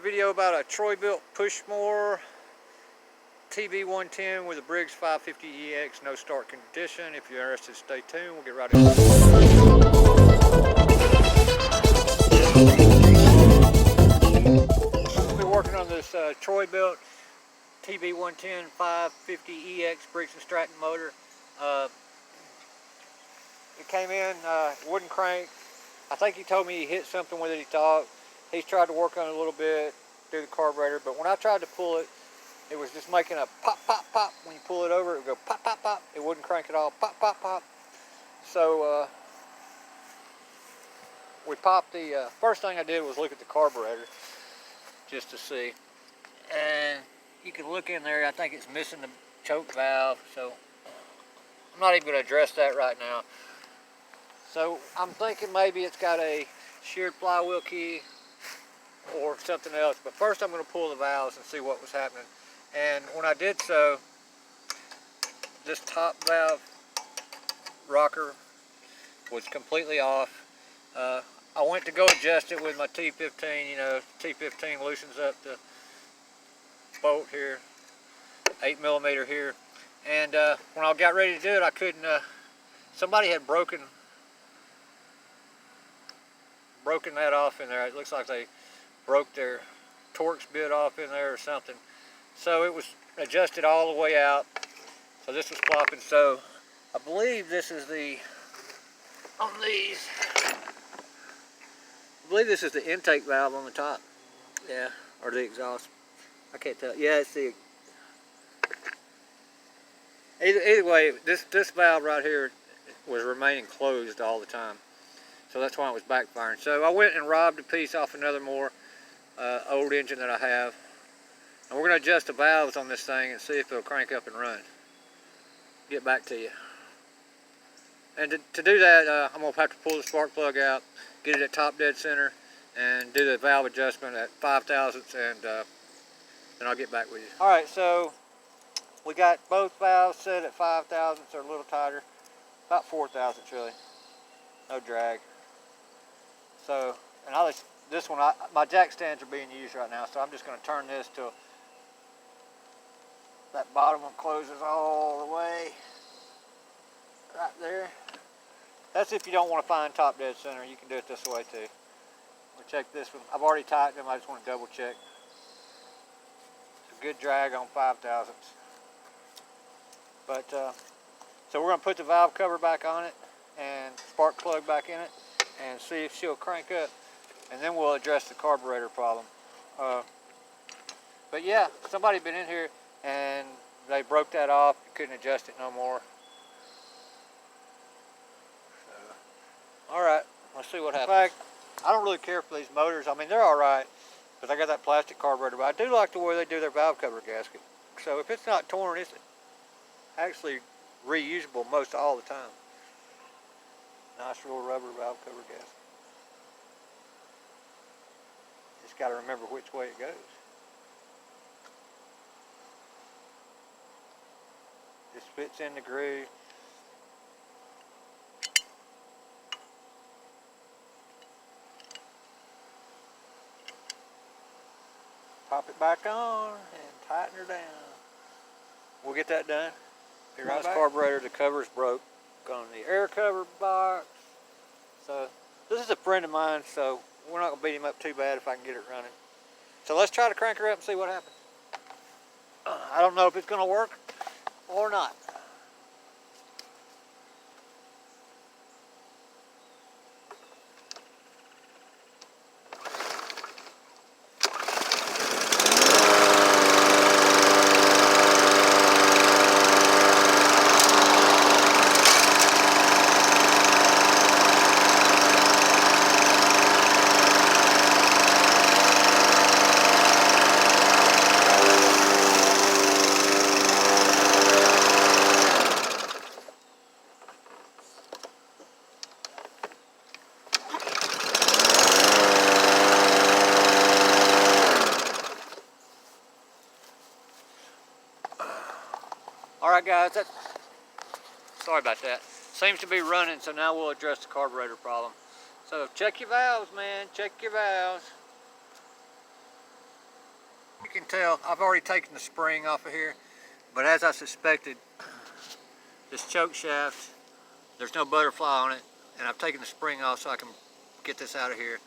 video about a Troybilt push mower TB110 with a Briggs 550EX, no start condition. If you're interested, stay tuned. We'll get right into it. We'll be working on this Troybilt TB110 550EX Briggs & Stratton motor. It came in wooden crank. I think he told me he hit something with it, he thought. He's tried to work on it a little bit through the carburetor, but when I tried to pull it, it was just making a pop, pop, pop. When you pull it over, it would go pop, pop, pop. It wouldn't crank at all, pop, pop, pop. So we popped the, first thing I did was look at the carburetor just to see. And you can look in there, I think it's missing the choke valve, so I'm not even going to address that right now. So I'm thinking maybe it's got a sheared flywheel key or something else. But first I'm going to pull the valves and see what was happening. And when I did so, this top valve rocker was completely off. I went to go adjust it with my T15. You know, T15 loosens up the bolt here, 8mm here. And when I got ready to do it, I couldn't, somebody had broken that off in there. It looks like they broke their Torx bit off in there or something. So it was adjusted all the way out. So this was flopping. So I believe this is the, on these, I believe this is the intake valve on the top. Yeah, or the exhaust. I can't tell. Yeah, it's the, either way, this valve right here was remaining closed all the time. So that's why it was backfiring. So I went and robbed a piece off another more old engine that I have. And we're going to adjust the valves on this thing and see if it'll crank up and run. Get back to you. And to do that, I'm going to have to pull the spark plug out, get it at top dead center, and do the valve adjustment at 5 thousandths, and then I'll get back with you. Alright, so we got both valves set at 5 thousandths, or a little tighter. About 4 thousandths really. No drag. So, and this one, my jack stands are being used right now, so I'm just going to turn this till that bottom one closes all the way right there. That's if you don't want to find top dead center. You can do it this way too. We'll check this one. I've already tightened them. I just want to double check. It's a good drag on 5 thousandths. But so we're going to put the valve cover back on it and spark plug back in it and see if she'll crank up, and then we'll address the carburetor problem. But yeah, somebody been in here and they broke that off. You couldn't adjust it no more. So, all right, let's see what happens. In fact, I don't really care for these motors. I mean, they're all right because I got that plastic carburetor, but I do like the way they do their valve cover gasket. So if it's not torn, it's actually reusable most all the time. Nice little rubber valve cover gasket. Just got to remember which way it goes. Just fits in the groove. Pop it back on and tighten her down. We'll get that done. Here on this carburetor, the cover's broke on the air cover box. So this is a friend of mine, so we're not going to beat him up too bad if I can get it running. So let's try to crank her up and see what happens. I don't know if it's going to work or not. Alright guys, sorry about that. Seems to be running, so now we'll address the carburetor problem. So check your valves, man, check your valves. can tell, I've already taken the spring off of here, but as I suspected, this choke shaft, there's no butterfly on it, and I've taken the spring off so I can get this out of here.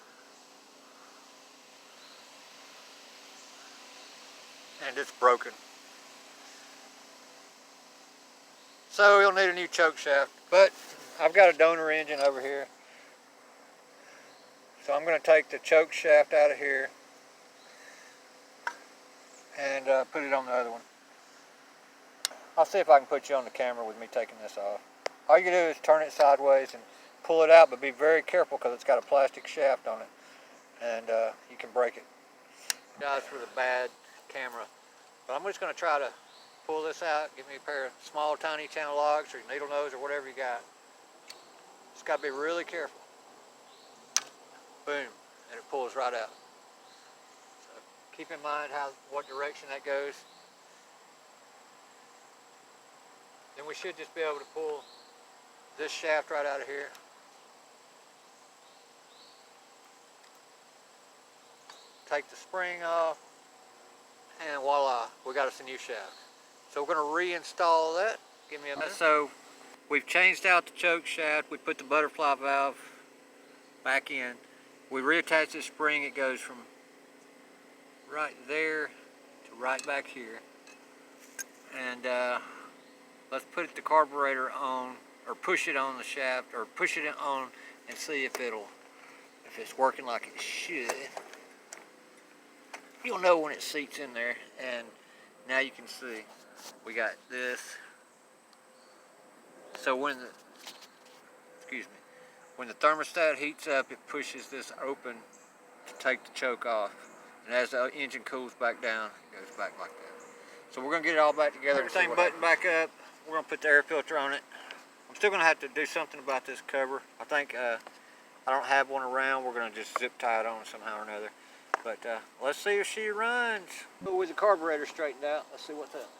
And it's broken. So you'll need a new choke shaft, but I've got a donor engine over here. So I'm going to take the choke shaft out of here and put it on the other one. I'll see if I can put you on the camera with me taking this off. All you can do is turn it sideways and pull it out, but be very careful because it's got a plastic shaft on it, and you can break it. Guys, for the bad camera, but I'm just going to try to pull this out. Give me a pair of small, tiny channel locks or needle nose or whatever you got. Just got to be really careful. Boom, and it pulls right out. So keep in mind what direction that goes. Then we should just be able to pull this shaft right out of here. Take the spring off, and voila, we got us a new shaft. So we're going to reinstall that. Give me a minute. So we've changed out the choke shaft. We put the butterfly valve back in. We reattach this spring. It goes from right there to right back here. And let's put the carburetor on, or push it on the shaft, or push it on and see if it's working like it should. You'll know when it seats in there, and now you can see we got this. So when the thermostat heats up, it pushes this open to take the choke off, and as the engine cools back down, it goes back like that. So we're going to get it all back together. Everything buttoned back up. We're going to put the air filter on it. I'm still going to have to do something about this cover. I think I don't have one around. We're going to just zip tie it on somehow or another. But let's see if she runs. With the carburetor straightened out, let's see what's up.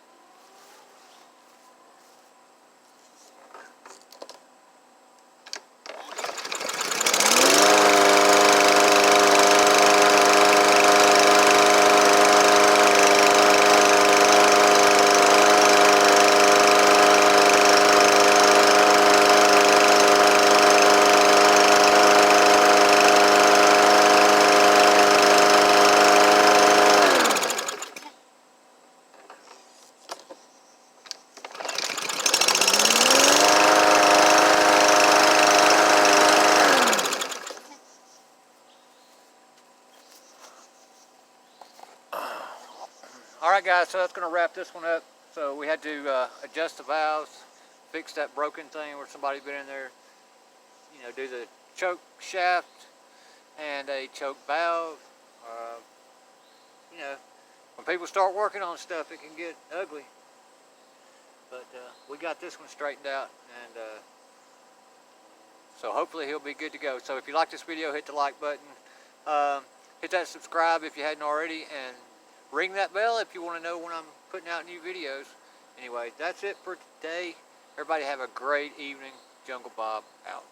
Alright guys, so that's going to wrap this one up. So we had to adjust the valves, fix that broken thing where somebody been in there, do the choke shaft and a choke valve. When people start working on stuff, it can get ugly. But we got this one straightened out, and so hopefully he'll be good to go. So if you like this video, hit the like button, hit that subscribe if you hadn't already, and ring that bell if you want to know when I'm putting out new videos. Anyway, that's it for today. Everybody have a great evening. Jungle Bob out.